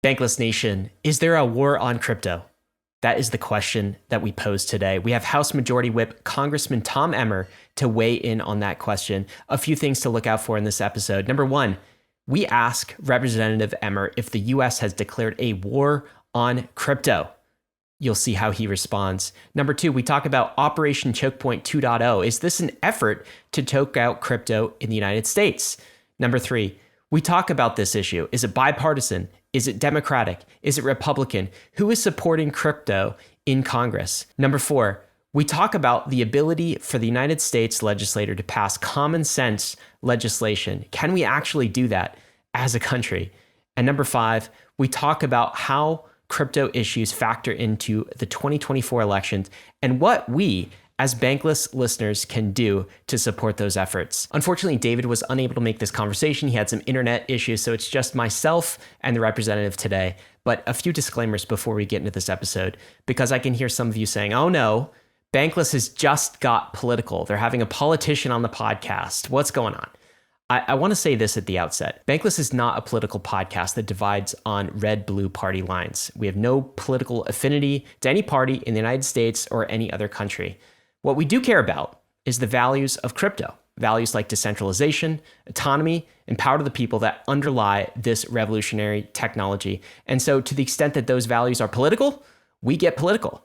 Bankless Nation, is there a war on crypto? That is the question that we pose today. We have House Majority Whip Congressman Tom Emmer to weigh in on that question. A few things to look out for in this episode. Number one, we ask Representative Emmer if the US has declared a war on crypto. You'll see how he responds. Number two, we talk about Operation Choke Point 2.0. Is this an effort to choke out crypto in the United States? Number three, we talk about this issue. Is it bipartisan? Is it Democratic? Is it Republican? Who is supporting crypto in Congress? Number four, we talk about the ability for the United States legislature to pass common sense legislation. Can we actually do that as a country? And number five, we talk about how crypto issues factor into the 2024 elections and what we as Bankless listeners can do to support those efforts. Unfortunately, David was unable to make this conversation. He had some internet issues, so it's just myself and the representative today. But a few disclaimers before we get into this episode, because I can hear some of you saying, oh no, Bankless has just got political. They're having a politician on the podcast. What's going on? I want to say this at the outset. Bankless is not a political podcast that divides on red-blue party lines. We have no political affinity to any party in the United States or any other country. What we do care about is the values of crypto, values like decentralization, autonomy, and power to the people that underlie this revolutionary technology. And so to the extent that those values are political, we get political,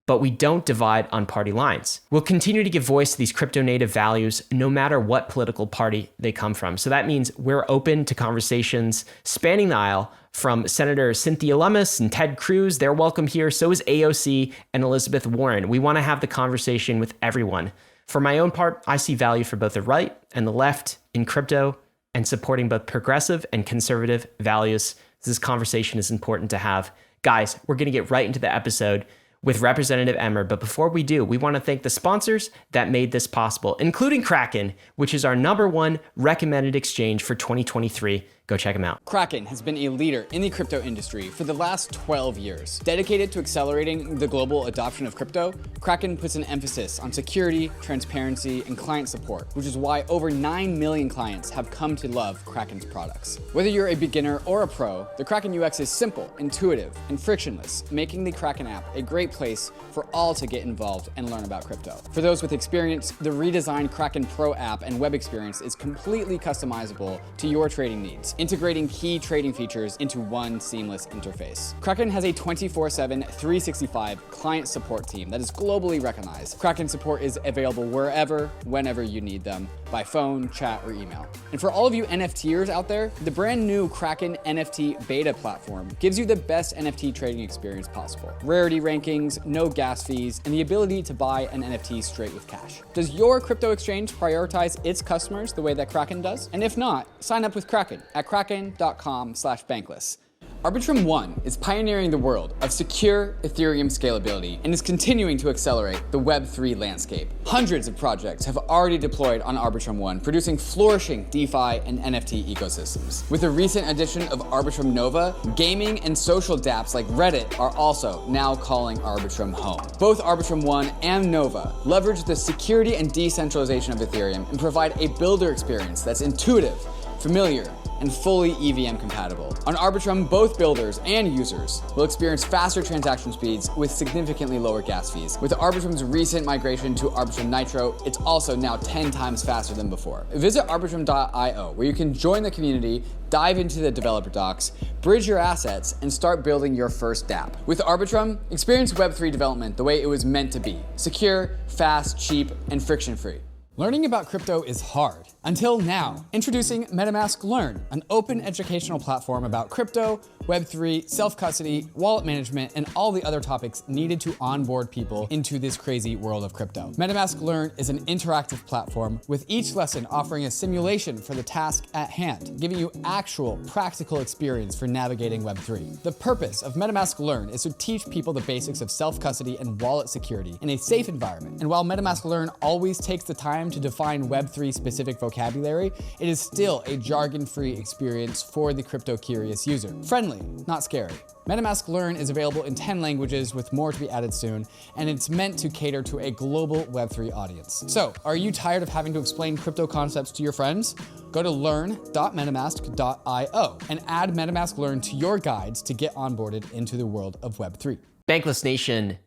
but we don't divide on party lines. We'll continue to give voice to these crypto native values no matter what political party they come from. So that means we're open to conversations spanning the aisle from Senator Cynthia Lummis and Ted Cruz. They're welcome here. So is AOC and Elizabeth Warren. We want to have the conversation with everyone. For my own part, I see value for both the right and the left in crypto and supporting both progressive and conservative values. This conversation is important to have. Guys, we're going to get right into the episode with Representative Emmer. But before we do, we want to thank the sponsors that made this possible, including KRAKEN, which is our #1 recommended exchange for 2023. Go check them out. KRAKEN has been a leader in the crypto industry for the last 12 years. Dedicated to accelerating the global adoption of crypto, KRAKEN puts an emphasis on security, transparency, and client support, which is why over 9 million clients have come to love KRAKEN's products. Whether you're a beginner or a pro, the KRAKEN UX is simple, intuitive, and frictionless, making the KRAKEN app a great place for all to get involved and learn about crypto. For those with experience, the redesigned KRAKEN Pro app and web experience is completely customizable to your trading needs, integrating key trading features into one seamless interface. KRAKEN has a 24/7, 365 client support team that is globally recognized. KRAKEN support is available wherever, whenever you need them, by phone, chat, or email. And for all of you NFTers out there, the brand new KRAKEN NFT beta platform gives you the best NFT trading experience possible. Rarity rankings, no gas fees, and the ability to buy an NFT straight with cash. Does your crypto exchange prioritize its customers the way that KRAKEN does? And if not, sign up with KRAKEN at kraken.com/bankless. ARBITRUM 1 is pioneering the world of secure Ethereum scalability and is continuing to accelerate the Web3 landscape. Hundreds of projects have already deployed on ARBITRUM 1, producing flourishing DeFi and NFT ecosystems. With the recent addition of ARBITRUM Nova, gaming and social dApps like Reddit are also now calling ARBITRUM home. Both ARBITRUM 1 and Nova leverage the security and decentralization of Ethereum and provide a builder experience that's intuitive, familiar, and fully EVM compatible. On Arbitrum, both builders and users will experience faster transaction speeds with significantly lower gas fees. With Arbitrum's recent migration to Arbitrum Nitro, it's also now 10 times faster than before. Visit arbitrum.io, where you can join the community, dive into the developer docs, bridge your assets, and start building your first dApp. With Arbitrum, experience Web3 development the way it was meant to be: secure, fast, cheap, and friction-free. Learning about crypto is hard. Until now. Introducing MetaMask Learn, an open educational platform about crypto, Web3, self-custody, wallet management, and all the other topics needed to onboard people into this crazy world of crypto. MetaMask Learn is an interactive platform with each lesson offering a simulation for the task at hand, giving you actual practical experience for navigating Web3. The purpose of MetaMask Learn is to teach people the basics of self-custody and wallet security in a safe environment. And while MetaMask Learn always takes the time to define Web3 specific vocabulary, vocabulary, it is still a jargon-free experience for the crypto-curious user. Friendly, not scary. MetaMask Learn is available in 10 languages with more to be added soon, and it's meant to cater to a global Web3 audience. So, are you tired of having to explain crypto concepts to your friends? Go to learn.metamask.io and add MetaMask Learn to your guides to get onboarded into the world of Web3. Bankless Nation,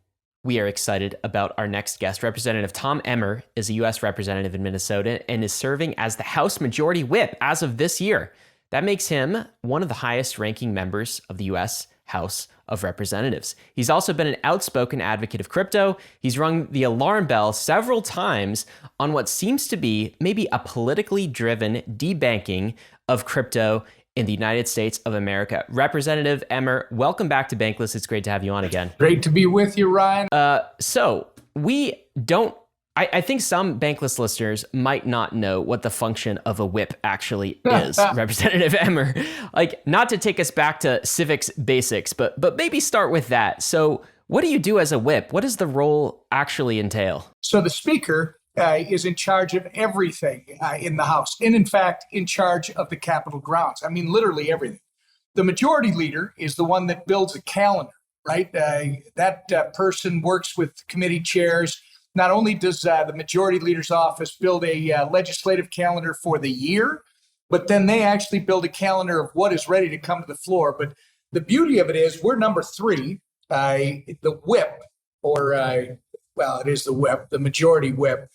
we are excited about our next guest. Representative Tom Emmer is a U.S. representative in Minnesota and is serving as the House Majority Whip as of this year. That makes him one of the highest ranking members of the U.S. House of Representatives. He's also been an outspoken advocate of crypto. He's rung the alarm bell several times on what seems to be maybe a politically driven debanking of crypto in the United States of America. Representative Emmer, welcome back to Bankless. It's great to have you on again. Great to be with you, Ryan. I think some Bankless listeners might not know what the function of a whip actually is, Representative Emmer. Like, not to take us back to civics basics, but maybe start with that. So what do you do as a whip? What does the role actually entail? So the Speaker is in charge of everything in the House, and in fact, in charge of the Capitol grounds. I mean, literally everything. The Majority Leader is the one that builds a calendar, right? That person works with committee chairs. Not only does the Majority Leader's office build a legislative calendar for the year, but then they actually build a calendar of what is ready to come to the floor. But the beauty of it is we're number 3, the whip, or, it is the whip, the Majority Whip.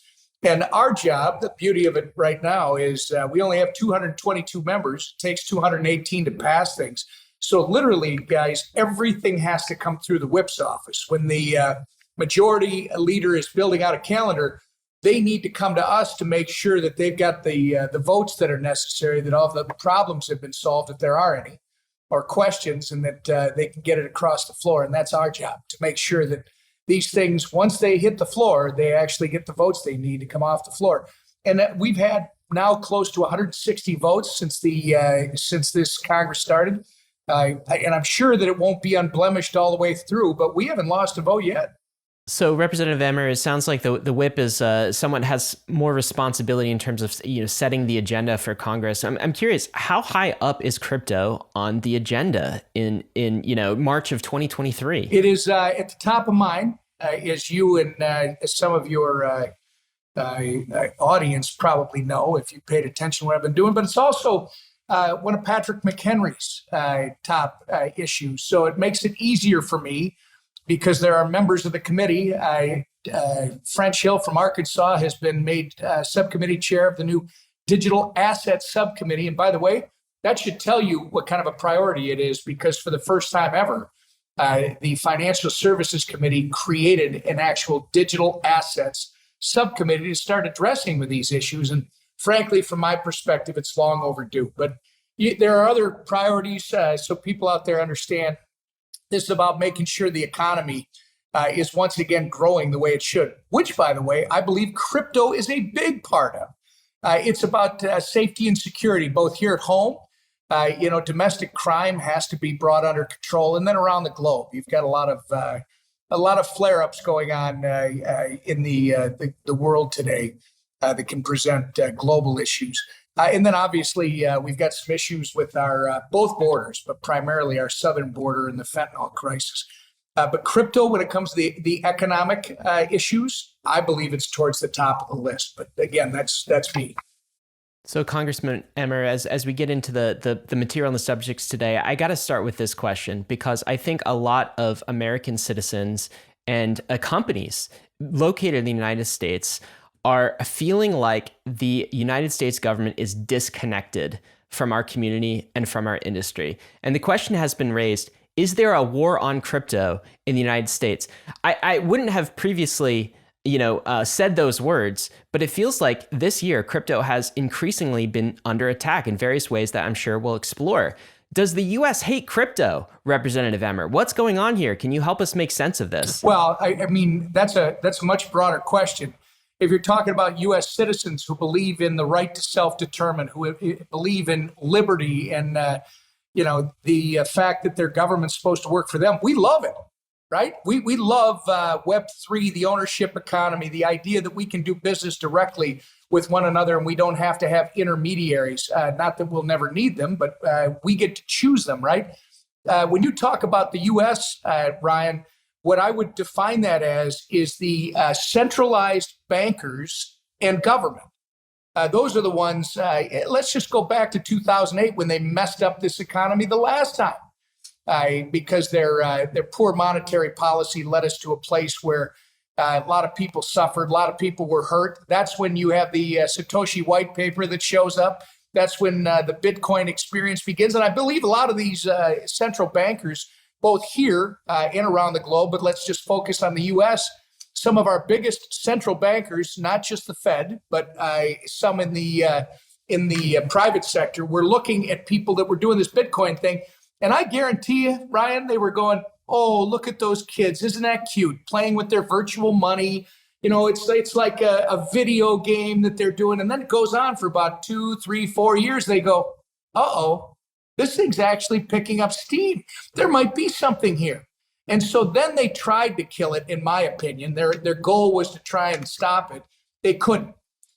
And our job, the beauty of it right now is we only have 222 members. It takes 218 to pass things. So literally, guys, everything has to come through the whip's office. When the Majority Leader is building out a calendar, they need to come to us to make sure that they've got the votes that are necessary, that all the problems have been solved, if there are any, or questions, and that they can get it across the floor. And that's our job, to make sure that these things, once they hit the floor, they actually get the votes they need to come off the floor. And we've had now close to 160 votes since this Congress started. And I'm sure that it won't be unblemished all the way through, but we haven't lost a vote yet. So, Representative Emmer, it sounds like the whip is someone has more responsibility in terms of setting the agenda for Congress. I'm curious, how high up is crypto on the agenda in March of 2023? It is at the top of mind, as you and as some of your audience probably know if you paid attention to what I've been doing. But it's also one of Patrick McHenry's top issues. So it makes it easier for me, because there are members of the committee. French Hill from Arkansas has been made subcommittee chair of the new Digital Assets Subcommittee. And by the way, that should tell you what kind of a priority it is, because for the first time ever, the Financial Services Committee created an actual digital assets subcommittee to start addressing with these issues. And frankly, from my perspective, it's long overdue. But there are other priorities, so people out there understand. This is about making sure the economy is once again growing the way it should, which, by the way, I believe crypto is a big part of. It's about safety and security, both here at home. Domestic crime has to be brought under control, and then around the globe, you've got a lot of flare-ups going on in the world today that can present global issues. And then obviously we've got some issues with our both borders, but primarily our southern border and the fentanyl crisis. But crypto, when it comes to the economic issues, I believe it's towards the top of the list. But again, that's me. So, Congressman Emmer, as we get into the material and the subjects today, I got to start with this question, because I think a lot of American citizens and companies located in the United States are feeling like the United States government is disconnected from our community and from our industry. And the question has been raised, is there a war on crypto in the United States? I wouldn't have previously said those words, but it feels like this year crypto has increasingly been under attack in various ways that I'm sure we'll explore. Does the U.S. hate crypto, Representative Emmer? What's going on here? Can you help us make sense of this? Well, I mean, that's a much broader question. If you're talking about U.S. citizens who believe in the right to self-determine, who believe in liberty and, the fact that their government's supposed to work for them, we love it, right? We love Web3, the ownership economy, the idea that we can do business directly with one another, and we don't have to have intermediaries. Not that we'll never need them, but we get to choose them, right? When you talk about the U.S., Ryan, what I would define that as is the centralized bankers and government. Those are the ones, let's just go back to 2008 when they messed up this economy the last time, because their poor monetary policy led us to a place where a lot of people suffered, a lot of people were hurt. That's when you have the Satoshi white paper that shows up. That's when the Bitcoin experience begins. And I believe a lot of these central bankers, both here and around the globe, but let's just focus on the U.S., some of our biggest central bankers, not just the Fed, but some in the private sector, were looking at people that were doing this Bitcoin thing. And I guarantee you, Ryan, they were going, oh, look at those kids. Isn't that cute? Playing with their virtual money. You know, it's like a video game that they're doing. And then it goes on for about 2, 3, 4 years. They go, uh-oh, this thing's actually picking up steam. There might be something here. And so then they tried to kill it, in my opinion. Their goal was to try and stop it. They couldn't.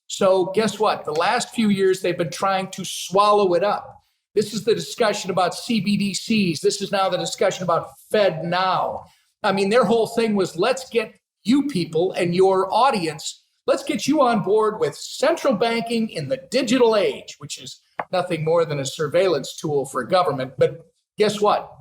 So guess what? The last few years, they've been trying to swallow it up. This is the discussion about CBDCs. This is now the discussion about Fed now. I mean, their whole thing was, let's get you people and your audience, let's get you on board with central banking in the digital age, which is nothing more than a surveillance tool for government. But guess what?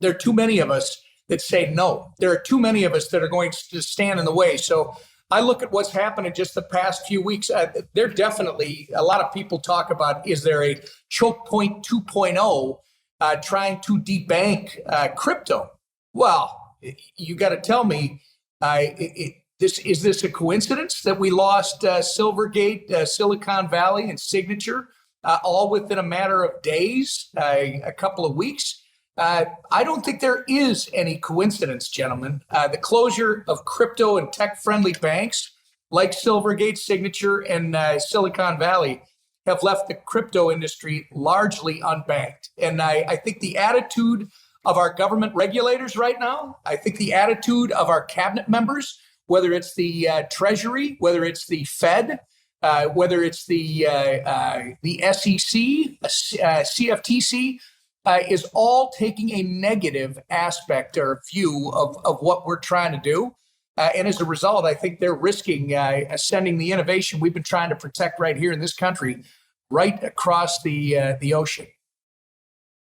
There are too many of us that say no. There are too many of us that are going to stand in the way. So I look at what's happened in just the past few weeks. There definitely, a lot of people talk about, is there a choke point 2.0 trying to debank crypto? Well, you got to tell me, is this a coincidence that we lost Silvergate, Silicon Valley, and Signature all within a matter of days, a couple of weeks? I don't think there is any coincidence, gentlemen. The closure of crypto and tech-friendly banks like Silvergate, Signature, and Silicon Valley have left the crypto industry largely unbanked. And I think the attitude of our government regulators right now, I think the attitude of our cabinet members, whether it's the Treasury, whether it's the Fed, whether it's the SEC, CFTC, is all taking a negative aspect or view of what we're trying to do. And as a result, I think they're risking sending the innovation we've been trying to protect right here in this country right across the ocean.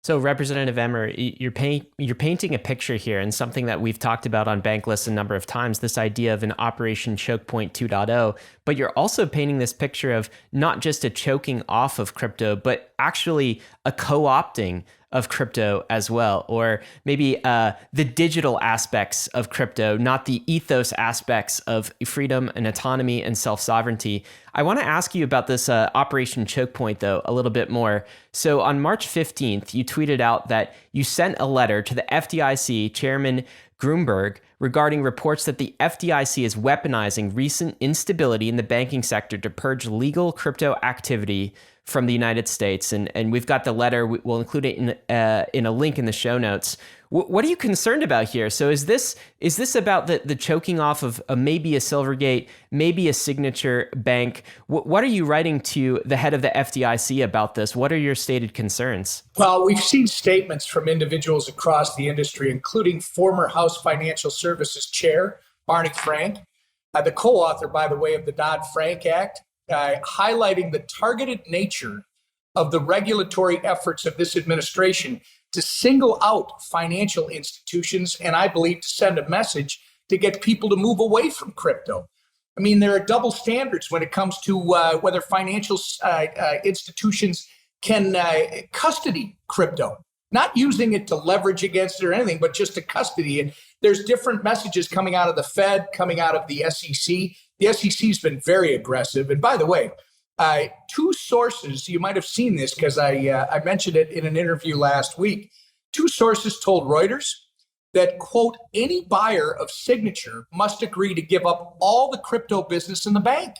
So, Representative Emmer, you're painting a picture here, and something that we've talked about on Bankless a number of times, this idea of an Operation Choke Point 2.0, but you're also painting this picture of not just a choking off of crypto, but actually a co-opting of crypto as well, or maybe the digital aspects of crypto, not the ethos aspects of freedom and autonomy and self-sovereignty. I want to ask you about this Operation Choke Point, though, a little bit more. So on March 15th, you tweeted out that you sent a letter to the FDIC Chairman Grunberg regarding reports that the FDIC is weaponizing recent instability in the banking sector to purge legal crypto activity from the United States. And we've got the letter. We'll include it in a link in the show notes. What are you concerned about here? So is this about the choking off of maybe a Silvergate, maybe a Signature Bank? What are you writing to the head of the FDIC about this? What are your stated concerns? Well, we've seen statements from individuals across the industry, including former House Financial Services Chair Barney Frank, the co-author, by the way, of the Dodd-Frank Act, highlighting the targeted nature of the regulatory efforts of this administration to single out financial institutions, and I believe to send a message to get people to move away from crypto. I mean, there are double standards when it comes to whether financial institutions can custody crypto, not using it to leverage against it or anything, but just to custody it. There's different messages coming out of the Fed, coming out of the SEC. The SEC's been very aggressive. And by the way, two sources, you might have seen this because I mentioned it in an interview last week. Two sources told Reuters that, quote, any buyer of Signature must agree to give up all the crypto business in the bank.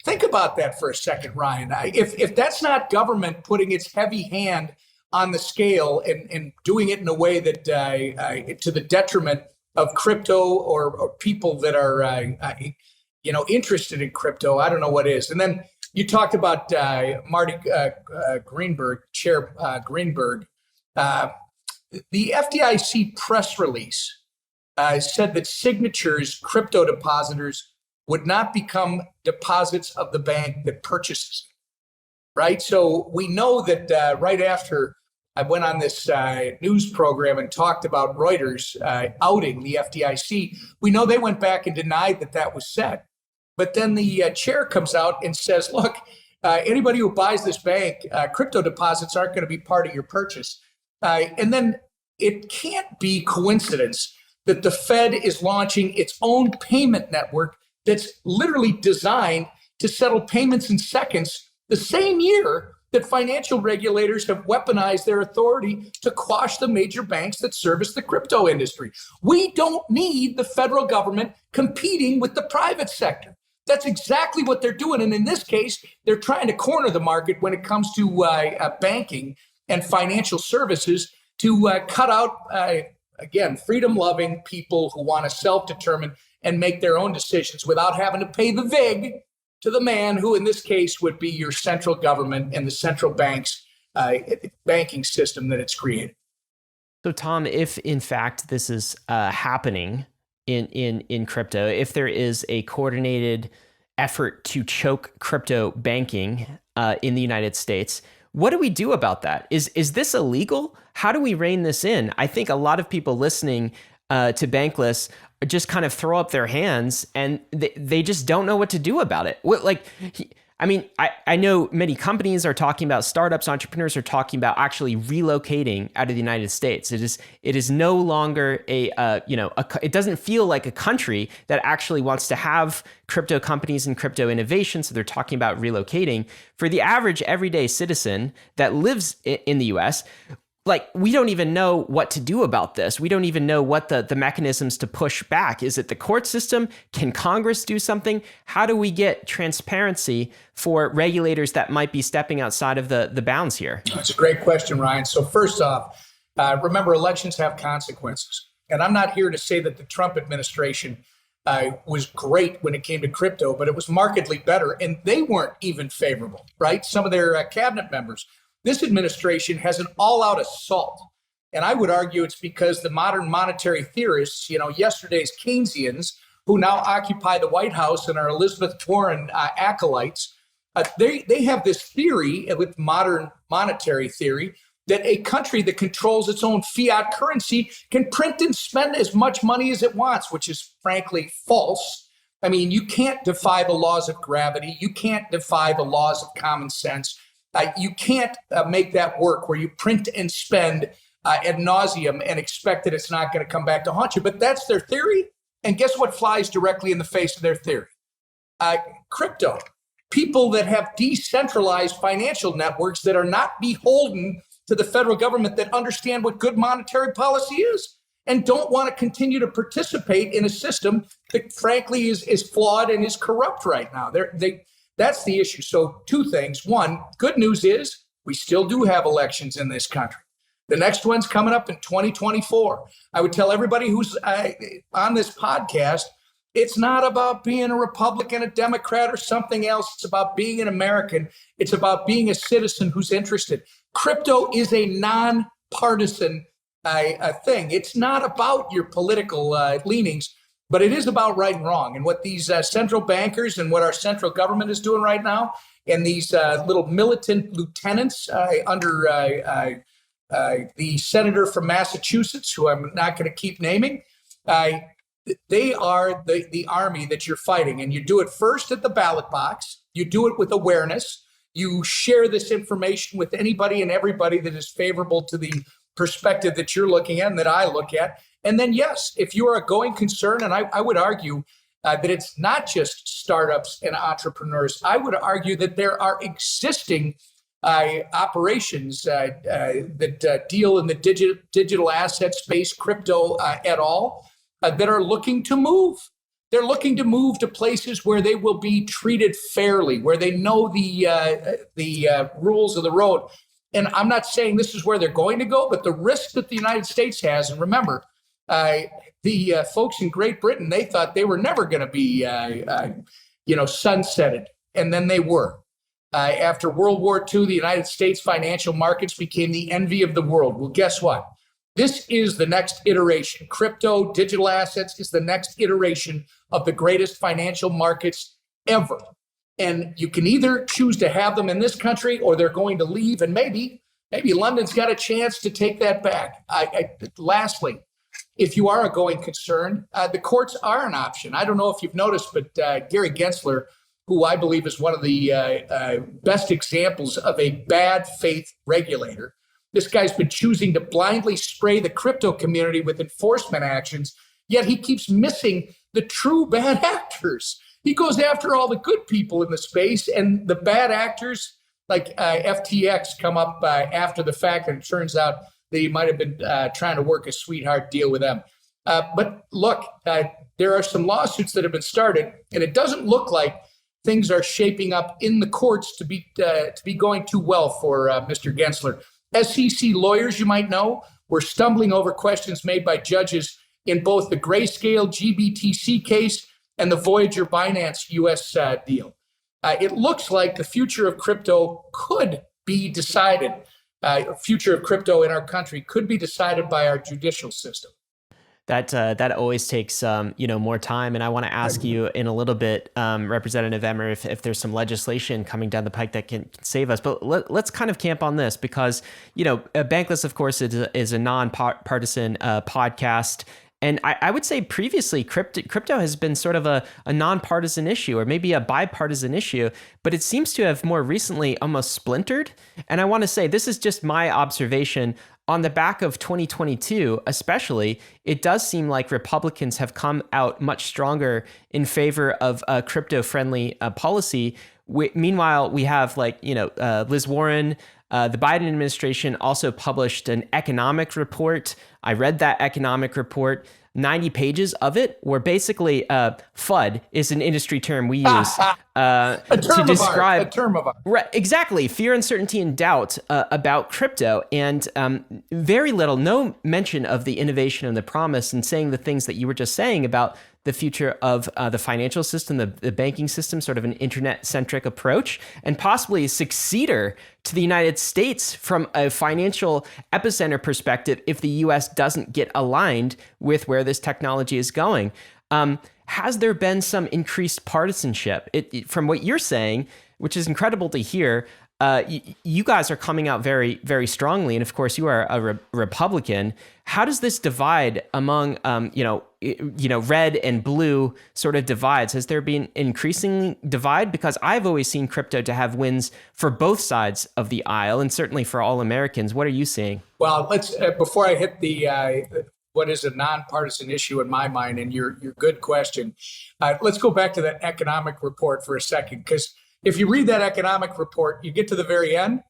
Think about that for a second, Ryan. If that's not government putting its heavy hand on the scale and doing it in a way that to the detriment of crypto or people that are interested in crypto, I don't know what is. And then you talked about Marty Greenberg, Chair Greenberg. The FDIC press release said that Signature's crypto depositors would not become deposits of the bank that purchases it, right? So we know that right after I went on this news program and talked about Reuters outing the FDIC, we know they went back and denied that that was said. But then the chair comes out and says, look, anybody who buys this bank, crypto deposits aren't going to be part of your purchase. And then it can't be coincidence that the Fed is launching its own payment network that's literally designed to settle payments in seconds the same year that financial regulators have weaponized their authority to quash the major banks that service the crypto industry. We don't need the federal government competing with the private sector. That's exactly what they're doing. And in this case, they're trying to corner the market when it comes to banking and financial services to cut out, again, freedom-loving people who want to self-determine and make their own decisions without having to pay the VIG to the man who, in this case, would be your central government and the central bank's banking system that it's created. So, Tom, if in fact this is happening in crypto, if there is a coordinated effort to choke crypto banking in the United States, what do we do about that? Is this illegal? How do we rein this in? I think a lot of people listening to Bankless just kind of throw up their hands and they just don't know what to do about it. I know many companies are talking about, startups, entrepreneurs are talking about actually relocating out of the United States. It is no longer it doesn't feel like a country that actually wants to have crypto companies and crypto innovation. So they're talking about relocating. For the average everyday citizen that lives in the US, like, we don't even know what to do about this. We don't even know what the mechanisms to push back. Is it the court system? Can Congress do something? How do we get transparency for regulators that might be stepping outside of the bounds here? That's a great question, Ryan. So first off, remember, elections have consequences. And I'm not here to say that the Trump administration was great when it came to crypto, but it was markedly better. And they weren't even favorable, right? Some of their cabinet members. This administration has an all-out assault. And I would argue it's because the modern monetary theorists, yesterday's Keynesians, who now occupy the White House and are Elizabeth Warren acolytes, they have this theory with modern monetary theory that a country that controls its own fiat currency can print and spend as much money as it wants, which is frankly false. I mean, you can't defy the laws of gravity. You can't defy the laws of common sense. You can't make that work where you print and spend ad nauseum and expect that it's not going to come back to haunt you. But that's their theory. And guess what flies directly in the face of their theory? Crypto. People that have decentralized financial networks that are not beholden to the federal government, that understand what good monetary policy is and don't want to continue to participate in a system that frankly is flawed and is corrupt right now. That's the issue. So two things. One, good news is we still do have elections in this country. The next one's coming up in 2024. I would tell everybody who's on this podcast, it's not about being a Republican, a Democrat, or something else. It's about being an American. It's about being a citizen who's interested. Crypto is a nonpartisan thing. It's not about your political leanings. But it is about right and wrong. And what these central bankers and what our central government is doing right now, and these little militant lieutenants under the senator from Massachusetts, who I'm not going to keep naming, they are the army that you're fighting. And you do it first at the ballot box. You do it with awareness. You share this information with anybody and everybody that is favorable to the perspective that you're looking at and that I look at. And then, yes, if you are a going concern, and I would argue that it's not just startups and entrepreneurs, I would argue that there are existing operations that deal in the digital asset space, crypto at all, that are looking to move. They're looking to move to places where they will be treated fairly, where they know the rules of the road. And I'm not saying this is where they're going to go, but the risk that the United States has, and remember, The folks in Great Britain, they thought they were never going to be, sunsetted, and then they were. After World War II, the United States financial markets became the envy of the world. Well, guess what? This is the next iteration. Crypto, digital assets is the next iteration of the greatest financial markets ever. And you can either choose to have them in this country, or they're going to leave. And maybe London's got a chance to take that back. Lastly, if you are a going concern, the courts are an option. I don't know if you've noticed, but Gary Gensler, who I believe is one of the best examples of a bad faith regulator, this guy's been choosing to blindly spray the crypto community with enforcement actions, yet he keeps missing the true bad actors. He goes after all the good people in the space, and the bad actors like FTX come up after the fact, and it turns out that he might have been trying to work a sweetheart deal with them. But look, there are some lawsuits that have been started, and it doesn't look like things are shaping up in the courts to be going too well for Mr. Gensler. SEC lawyers, you might know, were stumbling over questions made by judges in both the Grayscale GBTC case and the Voyager Binance US deal. It looks like the future of crypto could be decided. Future of crypto in our country could be decided by our judicial system. That always takes more time, and I want to ask you in a little bit, Representative Emmer, if there's some legislation coming down the pike that can save us. But let's kind of camp on this because Bankless, of course, is a non-partisan podcast. And I would say previously, crypto has been sort of a nonpartisan issue, or maybe a bipartisan issue, but it seems to have more recently almost splintered. And I want to say, this is just my observation. On the back of 2022, especially, it does seem like Republicans have come out much stronger in favor of a crypto-friendly policy. Meanwhile, we have Liz Warren. The Biden administration also published an economic report. I read that economic report. 90 pages of it were basically FUD is an industry term we use to describe a term of art. Right, exactly, fear, uncertainty, and doubt about crypto, and no mention of the innovation and the promise, and saying the things that you were just saying about the future of the financial system, the banking system, sort of an internet-centric approach, and possibly a successor to the United States from a financial epicenter perspective if the U.S. doesn't get aligned with where this technology is going. Has there been some increased partisanship? From what you're saying, which is incredible to hear, you guys are coming out very, very strongly, and of course you are a Republican. How does this divide among, red and blue sort of divides? Has there been increasing divide? Because I've always seen crypto to have wins for both sides of the aisle, and certainly for all Americans. What are you seeing? Well, let's before I hit the what is a nonpartisan issue in my mind, and your good question, let's go back to that economic report for a second, because if you read that economic report, you get to the very end,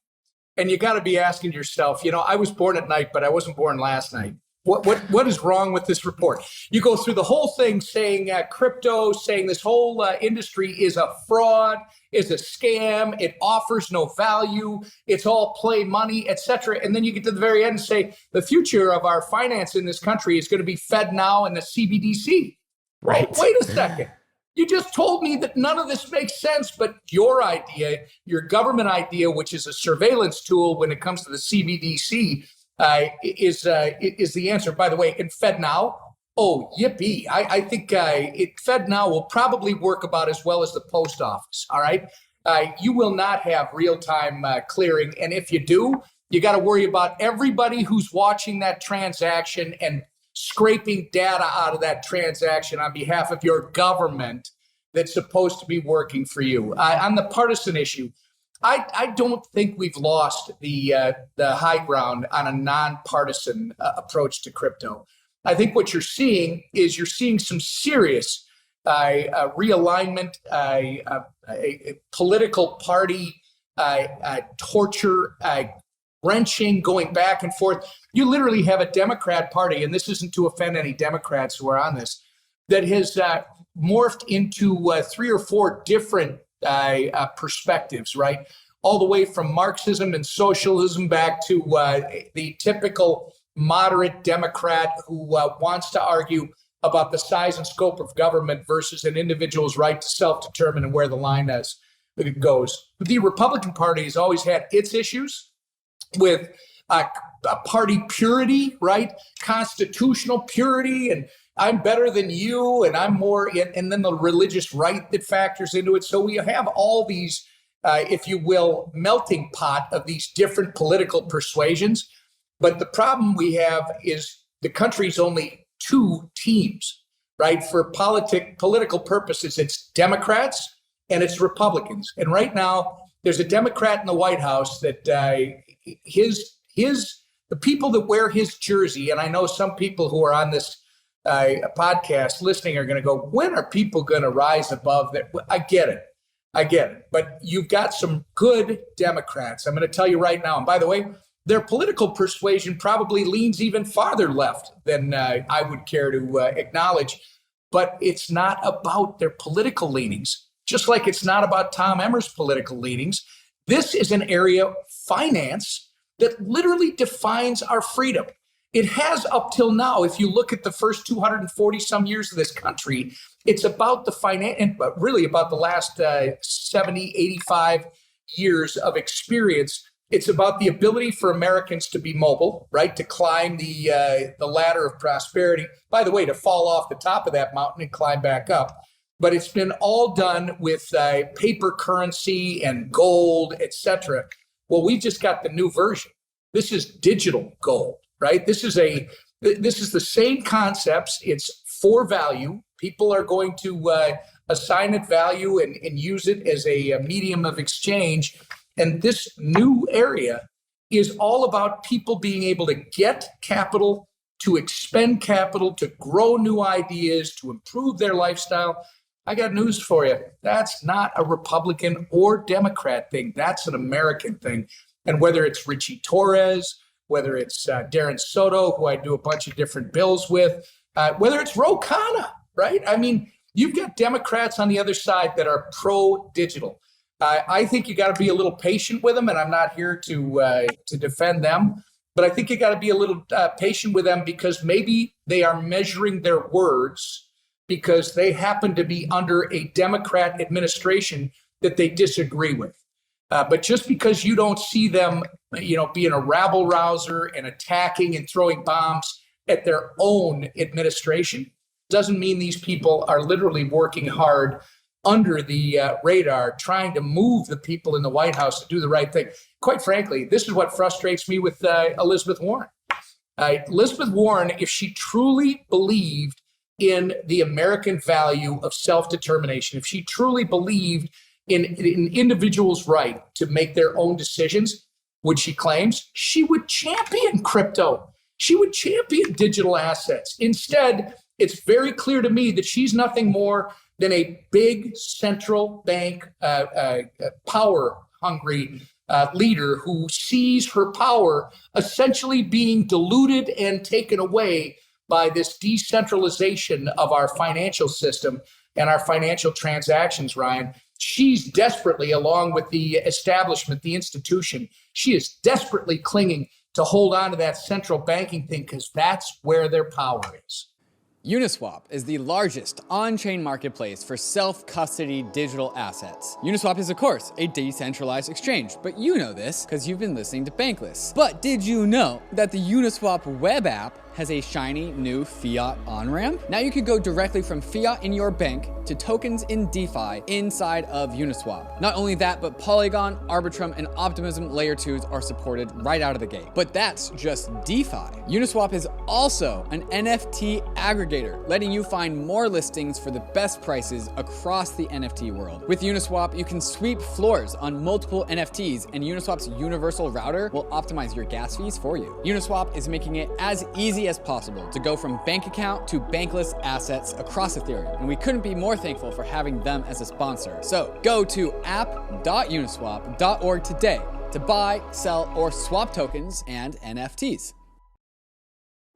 and you got to be asking yourself, I was born at night, but I wasn't born last night. What is wrong with this report? You go through the whole thing saying crypto, saying this whole industry is a fraud, is a scam, it offers no value, it's all play money, etc. And then you get to the very end and say the future of our finance in this country is going to be FedNow and the CBDC. Right. Well, wait a second. You just told me that none of this makes sense, but your idea, your government idea, which is a surveillance tool when it comes to the CBDC, is the answer. By the way, in FedNow, oh, yippee. I think FedNow will probably work about as well as the post office, all right? You will not have real-time clearing, and if you do, you got to worry about everybody who's watching that transaction and scraping data out of that transaction on behalf of your government that's supposed to be working for you. On the partisan issue, I don't think we've lost the high ground on a nonpartisan approach to crypto. I think what you're seeing is some serious realignment, a political party torture, wrenching, going back and forth. You literally have a Democrat Party, and this isn't to offend any Democrats who are on this, that has morphed into 3 or 4 different perspectives, right? All the way from Marxism and socialism back to the typical moderate Democrat who wants to argue about the size and scope of government versus an individual's right to self-determine and where the line goes. The Republican Party has always had its issues with party purity, right? Constitutional purity, and I'm better than you, and I'm more, and then the religious right that factors into it. So we have all these, if you will, melting pot of these different political persuasions. But the problem we have is the country's only two teams, right? For political purposes, it's Democrats and it's Republicans. And right now, there's a Democrat in the White House that the people that wear his jersey, and I know some people who are on this podcast listening are going to go, when are people going to rise above that? I get it. But you've got some good Democrats. I'm going to tell you right now. And by the way, their political persuasion probably leans even farther left than I would care to acknowledge. But it's not about their political leanings, just like it's not about Tom Emmer's political leanings. This is an area of finance that literally defines our freedom. It has up till now. If you look at the first 240 some years of this country, it's about the finance, but really about the last 70, 85 years of experience. It's about the ability for Americans to be mobile, right? To climb the ladder of prosperity. By the way, to fall off the top of that mountain and climb back up. But it's been all done with paper currency and gold, etc. Well, we've just got the new version. This is digital gold. Right? This is the same concepts. It's for value. People are going to assign it value and use it as a medium of exchange. And this new area is all about people being able to get capital, to expend capital, to grow new ideas, to improve their lifestyle. I got news for you. That's not a Republican or Democrat thing. That's an American thing. And whether it's Richie Torres, whether it's Darren Soto, who I do a bunch of different bills with, whether it's Ro Khanna, right? I mean, you've got Democrats on the other side that are pro-digital. I think you got to be a little patient with them, and I'm not here to defend them, but I think you got to be a little patient with them because maybe they are measuring their words because they happen to be under a Democrat administration that they disagree with. But just because you don't see them, being a rabble rouser and attacking and throwing bombs at their own administration, doesn't mean these people are literally working hard under the radar, trying to move the people in the White House to do the right thing. Quite frankly, this is what frustrates me with Elizabeth Warren. Elizabeth Warren, if she truly believed in the American value of self-determination, if she truly believed in individuals' right to make their own decisions, which she claims, she would champion crypto. She would champion digital assets. Instead, it's very clear to me that she's nothing more than a big central bank power-hungry leader who sees her power essentially being diluted and taken away by this decentralization of our financial system and our financial transactions, Ryan. She's desperately, along with the establishment, the institution, she is desperately clinging to hold on to that central banking thing because that's where their power is. UNISWAP is the largest on-chain marketplace for self-custody digital assets. UNISWAP is, of course, a decentralized exchange, but you know this because you've been listening to Bankless. But did you know that the UNISWAP web app has a shiny new fiat on-ramp? Now you can go directly from fiat in your bank to tokens in DeFi inside of Uniswap. Not only that, but Polygon, ARBITRUM, and Optimism Layer 2s are supported right out of the gate. But that's just DeFi. Uniswap is also an NFT aggregator, letting you find more listings for the best prices across the NFT world. With Uniswap, you can sweep floors on multiple NFTs, and Uniswap's universal router will optimize your gas fees for you. Uniswap is making it as easy as possible to go from bank account to bankless assets across Ethereum, and we couldn't be more thankful for having them as a sponsor. So go to app.uniswap.org today to buy, sell, or swap tokens and NFTs.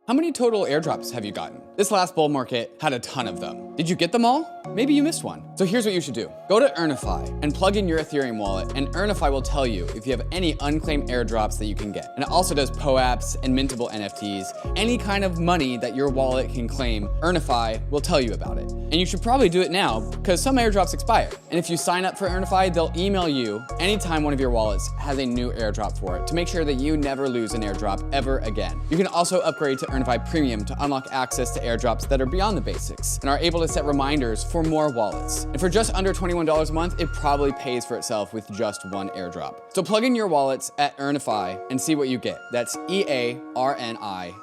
How many total airdrops have you gotten? This last bull market had a ton of them. Did you get them all? Maybe you missed one. So here's what you should do. Go to EARNIFI and plug in your Ethereum wallet, and EARNIFI will tell you if you have any unclaimed airdrops that you can get. And it also does POAPs and mintable NFTs. Any kind of money that your wallet can claim, EARNIFI will tell you about it. And you should probably do it now because some airdrops expire. And if you sign up for EARNIFI, they'll email you anytime one of your wallets has a new airdrop for it to make sure that you never lose an airdrop ever again. You can also upgrade to EARNIFI Premium to unlock access to airdrops that are beyond the basics and are able to set reminders for more wallets. And for just under $21 a month, it probably pays for itself with just one airdrop. So plug in your wallets at EARNIFI and see what you get. That's EARNI.FI.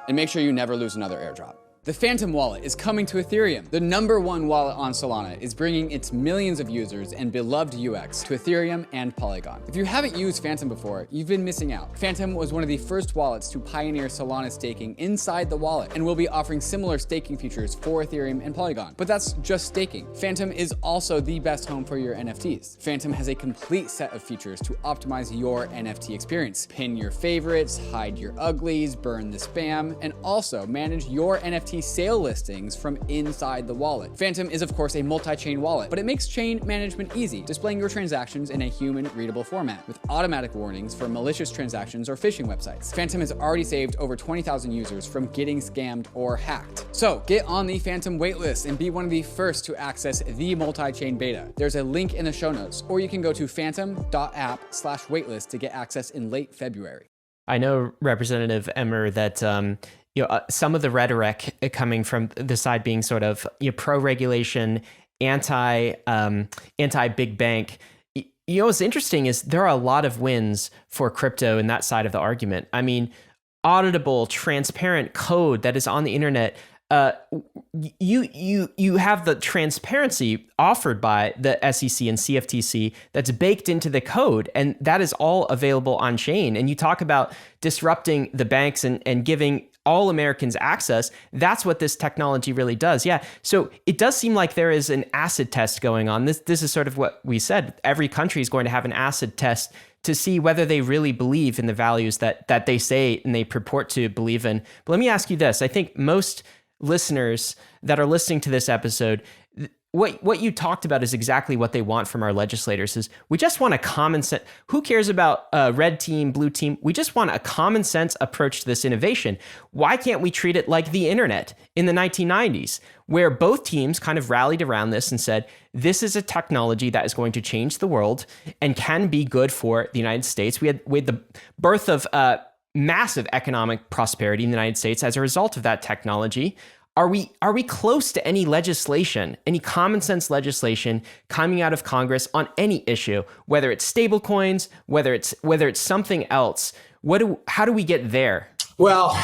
And make sure you never lose another airdrop. The Phantom wallet is coming to Ethereum. The #1 wallet on Solana is bringing its millions of users and beloved UX to Ethereum and Polygon. If you haven't used Phantom before, you've been missing out. Phantom was one of the first wallets to pioneer Solana staking inside the wallet and will be offering similar staking features for Ethereum and Polygon. But that's just staking. Phantom is also the best home for your NFTs. Phantom has a complete set of features to optimize your NFT experience. Pin your favorites, hide your uglies, burn the spam, and also manage your NFT sale listings from inside the wallet. Phantom is of course a multi-chain wallet, but it makes chain management easy, displaying your transactions in a human-readable format with automatic warnings for malicious transactions or phishing websites. Phantom has already saved over 20,000 users from getting scammed or hacked. So get on the Phantom waitlist and be one of the first to access the multi-chain beta. There's a link in the show notes, or you can go to phantom.app/waitlist to get access in late February. I know, Representative Emmer, that some of the rhetoric coming from the side being sort of pro-regulation, anti-big bank. What's interesting is there are a lot of wins for crypto in that side of the argument. I mean, auditable, transparent code that is on the internet. You have the transparency offered by the SEC and CFTC that's baked into the code, and that is all available on chain. And you talk about disrupting the banks and giving all Americans access. That's what this technology really does. Yeah. So it does seem like there is an acid test going on. This is sort of what we said. Every country is going to have an acid test to see whether they really believe in the values that they say and they purport to believe in. But let me ask you this. I think most listeners that are listening to this episode, what you talked about is exactly what they want from our legislators. Is we just want a common sense. Who cares about red team, blue team? We just want a common sense approach to this innovation. Why can't we treat it like the internet in the 1990s, where both teams kind of rallied around this and said, this is a technology that is going to change the world and can be good for the United States. We had the birth of massive economic prosperity in the United States as a result of that technology. Are we close to any legislation, any common sense legislation coming out of Congress on any issue, whether it's stablecoins, whether it's something else? How do we get there? Well,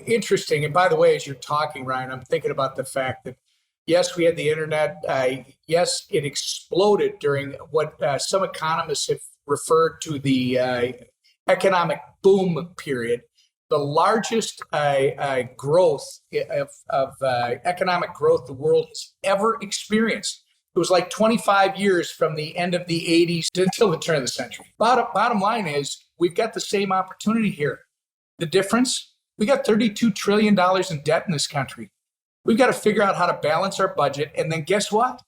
interesting. And by the way, as you're talking, Ryan, I'm thinking about the fact that yes, we had the internet. Yes, it exploded during what some economists have referred to the economic boom period. The largest growth of economic growth the world has ever experienced. It was like 25 years from the end of the 80s until the turn of the century. Bottom line is, we've got the same opportunity here. The difference, we got $32 trillion in debt in this country. We've got to figure out how to balance our budget. And then guess what?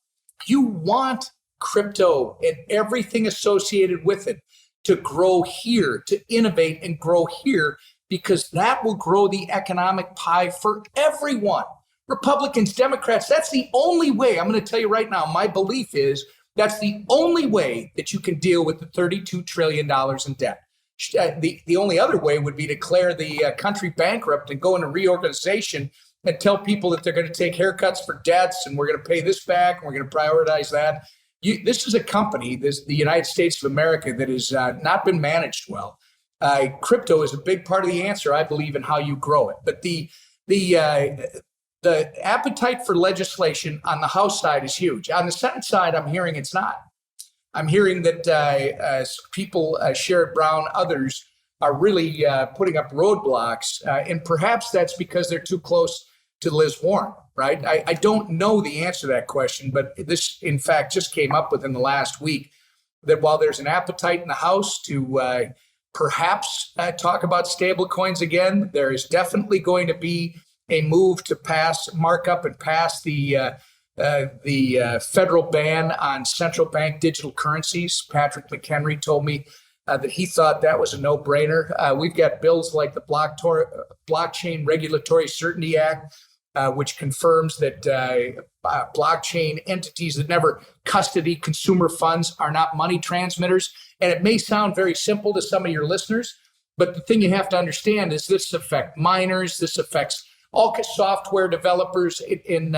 You want crypto and everything associated with it to grow here, to innovate and grow here, because that will grow the economic pie for everyone. Republicans, Democrats, that's the only way. I'm going to tell you right now, my belief is that's the only way that you can deal with the $32 trillion in debt. The only other way would be to declare the country bankrupt and go into reorganization and tell people that they're going to take haircuts for debts and we're going to pay this back and we're going to prioritize that. This is a company, the United States of America, that has not been managed well. Crypto is a big part of the answer, I believe, in how you grow it. But the appetite for legislation on the House side is huge. On the Senate side, I'm hearing it's not. I'm hearing that people, Sherrod Brown, others, are really putting up roadblocks. And perhaps that's because they're too close to Liz Warren, right? I don't know the answer to that question, but this, in fact, just came up within the last week, that while there's an appetite in the House to perhaps talk about stable coins again. There is definitely going to be a move to mark up and pass the federal ban on central bank digital currencies. Patrick McHenry told me that he thought that was a no-brainer. We've got bills like the Blockchain Regulatory Certainty Act, which confirms that blockchain entities that never custody consumer funds are not money transmitters. And it may sound very simple to some of your listeners, but the thing you have to understand is this affects miners, this affects all software developers in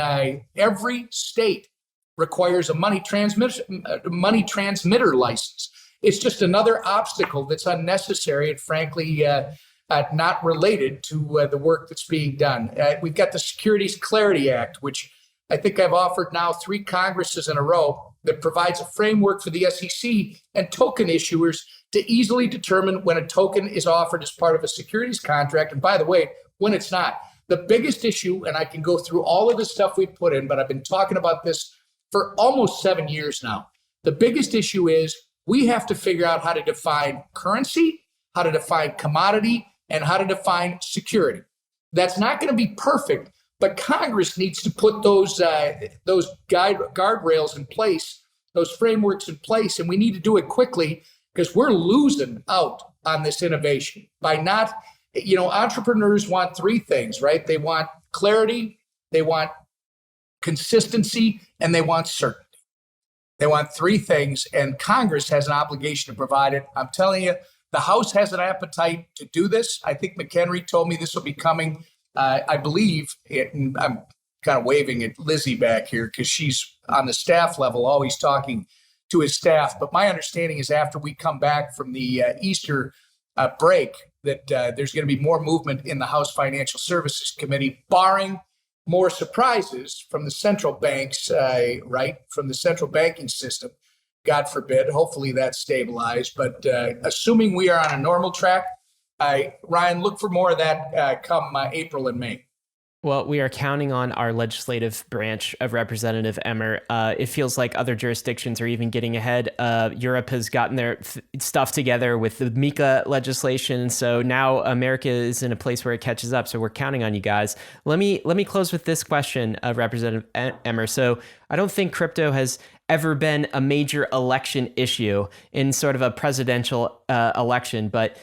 every state requires a money transmitter license. It's just another obstacle that's unnecessary and frankly not related to the work that's being done. We've got the Securities Clarity Act, which I think I've offered now 3 Congresses in a row, that provides a framework for the SEC and token issuers to easily determine when a token is offered as part of a securities contract. And by the way, when it's not. The biggest issue, and I can go through all of the stuff we put in, but I've been talking about this for almost 7 years now. The biggest issue is we have to figure out how to define currency, how to define commodity, and how to define security. That's not going to be perfect, but Congress needs to put those guardrails in place, those frameworks in place, and we need to do it quickly because we're losing out on this innovation by not. Entrepreneurs want 3 things, right? They want clarity, they want consistency, and they want certainty. They want 3 things, and Congress has an obligation to provide it. I'm telling you, the House has an appetite to do this. I think McHenry told me this will be coming, I believe, and I'm kind of waving at Lizzie back here because she's on the staff level, always talking to his staff. But my understanding is after we come back from the Easter break, that there's going to be more movement in the House Financial Services Committee, barring more surprises from the central banks, from the central banking system. God forbid. Hopefully that's stabilized. But assuming we are on a normal track, Ryan, look for more of that come April and May. Well, we are counting on our legislative branch of Representative Emmer. It feels like other jurisdictions are even getting ahead. Europe has gotten their stuff together with the MiCA legislation. So now America is in a place where it catches up. So we're counting on you guys. Let me close with this question of Representative Emmer. So I don't think crypto has ever been a major election issue in sort of a presidential election, but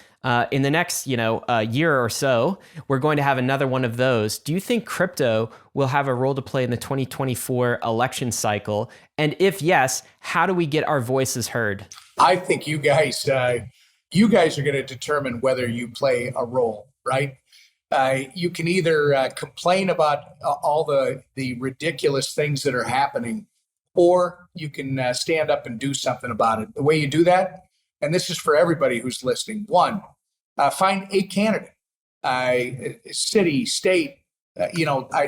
in the next, year or so, we're going to have another one of those. Do you think crypto will have a role to play in the 2024 election cycle? And if yes, how do we get our voices heard? I think you guys are going to determine whether you play a role, right? You can either complain about all the ridiculous things that are happening, or you can stand up and do something about it. The way you do that, and this is for everybody who's listening. 1, find a candidate, city, state,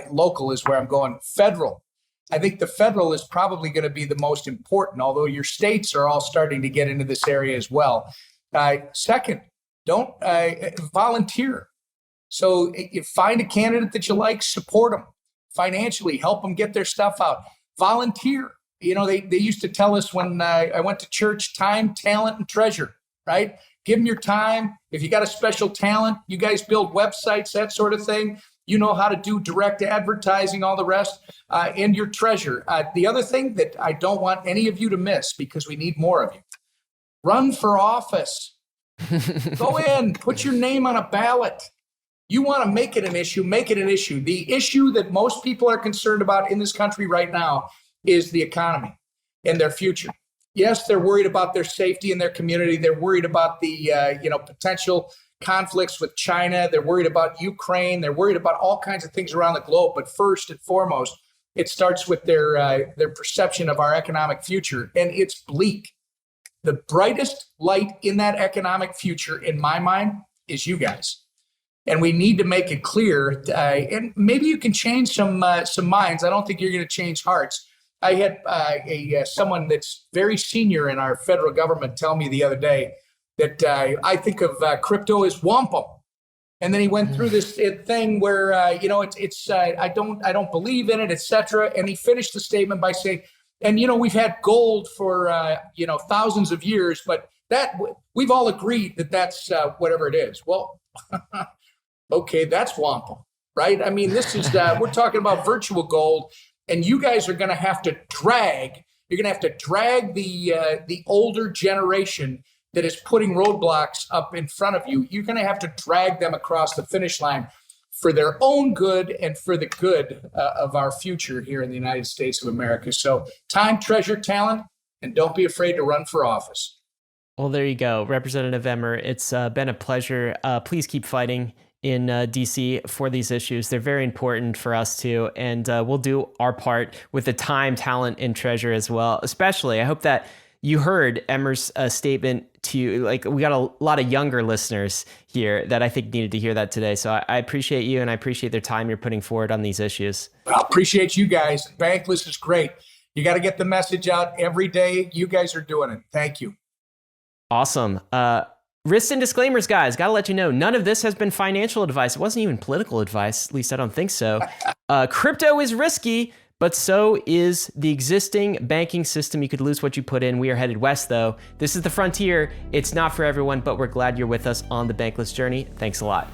local is where I'm going. Federal. I think the federal is probably going to be the most important, although your states are all starting to get into this area as well. Second, don't volunteer. So if find a candidate that you like, support them financially, help them get their stuff out. Volunteer. They used to tell us when I went to church, time, talent, and treasure, right? Give them your time. If you got a special talent, you guys build websites, that sort of thing. You know how to do direct advertising, all the rest, and your treasure. The other thing that I don't want any of you to miss, because we need more of you, run for office. Go in, put your name on a ballot. You want to make it an issue, make it an issue. The issue that most people are concerned about in this country right now is the economy and their future. Yes, they're worried about their safety in their community. They're worried about the potential conflicts with China. They're worried about Ukraine. They're worried about all kinds of things around the globe. But first and foremost, it starts with their perception of our economic future, and it's bleak. The brightest light in that economic future, in my mind, is you guys. And we need to make it clear, and maybe you can change some minds. I don't think you're going to change hearts. I had someone that's very senior in our federal government tell me the other day that I think of crypto as wampum. And then he went through this thing where, I don't believe in it, et cetera. And he finished the statement by saying, and, we've had gold for, thousands of years, but we've all agreed that that's whatever it is. Well, okay, that's wampum, right? I mean, this is we're talking about virtual gold, and you guys are going to have to drag. You're going to have to drag the older generation that is putting roadblocks up in front of you. You're going to have to drag them across the finish line for their own good and for the good of our future here in the United States of America. So time, treasure, talent, and don't be afraid to run for office. Well, there you go, Representative Emmer. It's been a pleasure. Please keep fighting in DC for these issues. They're very important for us too, and we'll do our part with the time, talent, and treasure as well. Especially, I hope that you heard Emmer's statement to you. Like, we got a lot of younger listeners here that I think needed to hear that today. So I appreciate you, and I appreciate their time you're putting forward on these issues. I appreciate you guys. Bankless is great. You got to get the message out every day. You guys are doing it. Thank you. Awesome. Risks and disclaimers, guys. Got to let you know, none of this has been financial advice. It wasn't even political advice. At least I don't think so. Crypto is risky, but so is the existing banking system. You could lose what you put in. We are headed west, though. This is the frontier. It's not for everyone, but we're glad you're with us on the Bankless journey. Thanks a lot.